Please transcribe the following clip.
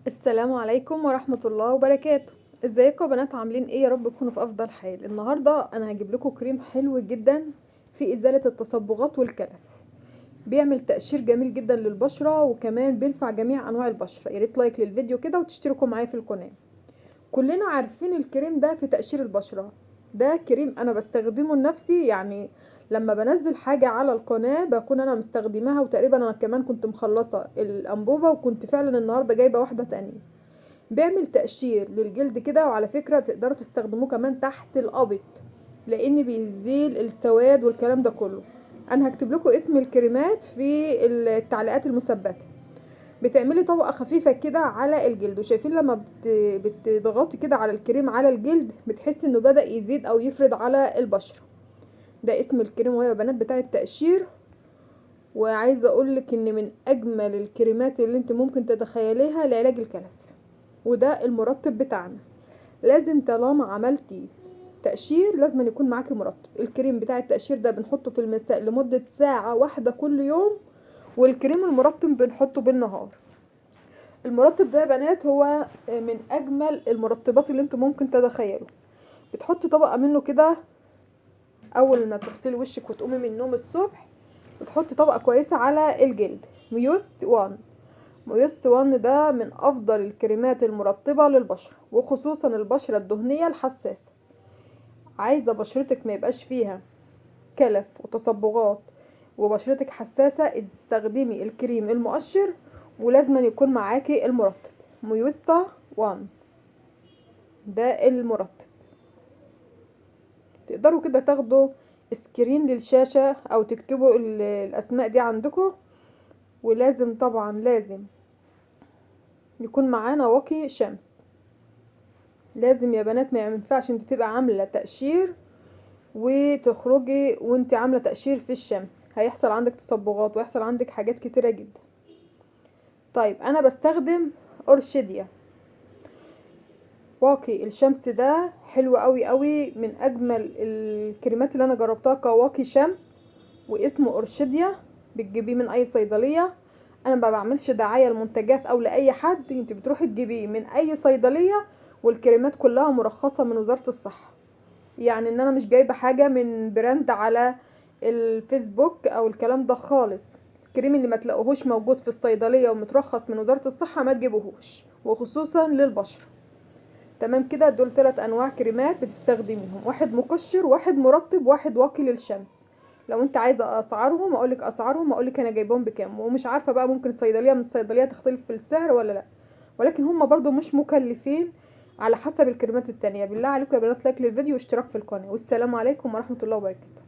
السلام عليكم ورحمة الله وبركاته. ازيكم يا بنات؟ عاملين ايه؟ يا رب تكونوا في افضل حال. النهاردة انا هجيب لكم كريم حلو جدا في ازالة التصبغات والكلف. بيعمل تقشير جميل جدا للبشرة، وكمان بينفع جميع انواع البشرة. يا ريت لايك للفيديو كده وتشتركوا معايا في القناة. كلنا عارفين الكريم ده في تقشير البشرة. ده كريم انا بستخدمه لنفسي، يعني لما بنزل حاجة على القناة بكون انا مستخدماها، وتقريبا انا كمان كنت مخلصة الانبوبة، وكنت فعلا النهاردة جايبة واحدة تانية. بيعمل تقشير للجلد كده، وعلى فكرة تقدروا تستخدموه كمان تحت القبط، لان بيزيل السواد والكلام ده كله. انا هكتب لكم اسم الكريمات في التعليقات المثبته. بتعملي طبقة خفيفة كده على الجلد، وشايفين لما بتضغطي كده على الكريم على الجلد بتحسي انه بدأ يزيد او يفرد على البشرة. ده اسم الكريم وهي بنات بتاع التقشير. وعايزة اقولك ان من اجمل الكريمات اللي انت ممكن تتخيليها لعلاج الكلف. وده المرطب بتاعنا. لازم طالما عملتي تقشير لازم يكون معاكي مرطب. الكريم بتاع التقشير ده بنحطه في المساء لمدة ساعة واحدة كل يوم، والكريم المرطب بنحطه بالنهار. المرطب ده يا بنات هو من اجمل المرطبات اللي انتم ممكن تتخيلوا. بتحطي طبقة منه كده اول ما تغسلي وشك وتقومي من النوم الصبح. بتحطي طبقة كويسة على الجلد. ميوست وان. ميوست وان ده من افضل الكريمات المرطبة للبشرة، وخصوصا البشرة الدهنية الحساسة. عايزة بشرتك ما يبقاش فيها كلف وتصبغات وبشرتك حساسة، استخدمي الكريم المؤشر، ولازم يكون معاكي المرطب. ميوستا وان ده المرطب. تقدروا كده تاخدوا سكرين للشاشة او تكتبوا الاسماء دي عندكم. ولازم طبعا لازم يكون معانا واقي شمس. لازم يا بنات، ما ينفعش انت تبقى عاملة تقشير وتخرجي وانت عاملة تقشير في الشمس، هيحصل عندك تصبغات ويحصل عندك حاجات كتيرة جدا. طيب انا بستخدم اورشيديا. واقي الشمس ده حلو قوي قوي، من اجمل الكريمات اللي انا جربتها كواقي شمس، واسمه اورشيديا. بتجيبيه من اي صيدلية. انا ما بعملش دعاية لمنتجات او لاي حد، انت بتروحي تجيبيه من اي صيدلية، والكريمات كلها مرخصة من وزارة الصحة. يعني ان انا مش جايبة حاجة من براند على الفيسبوك او الكلام ده خالص. الكريم اللي ما تلاقوهوش موجود في الصيدلية ومترخص من وزارة الصحة ما تجيبوهوش، وخصوصا للبشرة. تمام كده؟ دول 3 انواع كريمات بتستخدميهم، واحد مقشر، واحد مرطب، واحد واقي للشمس. لو انت عايزه اسعارهم اقولك اسعارهم، اقولك انا جايبهم بكام. ومش عارفه بقى، ممكن صيدليه من الصيدليه تختلف في السعر ولا لا، ولكن هم برضو مش مكلفين على حسب الكريمات التانية. بالله عليكم يا بنات لايك للفيديو واشتراك في القناه. والسلام عليكم ورحمه الله وبركاته.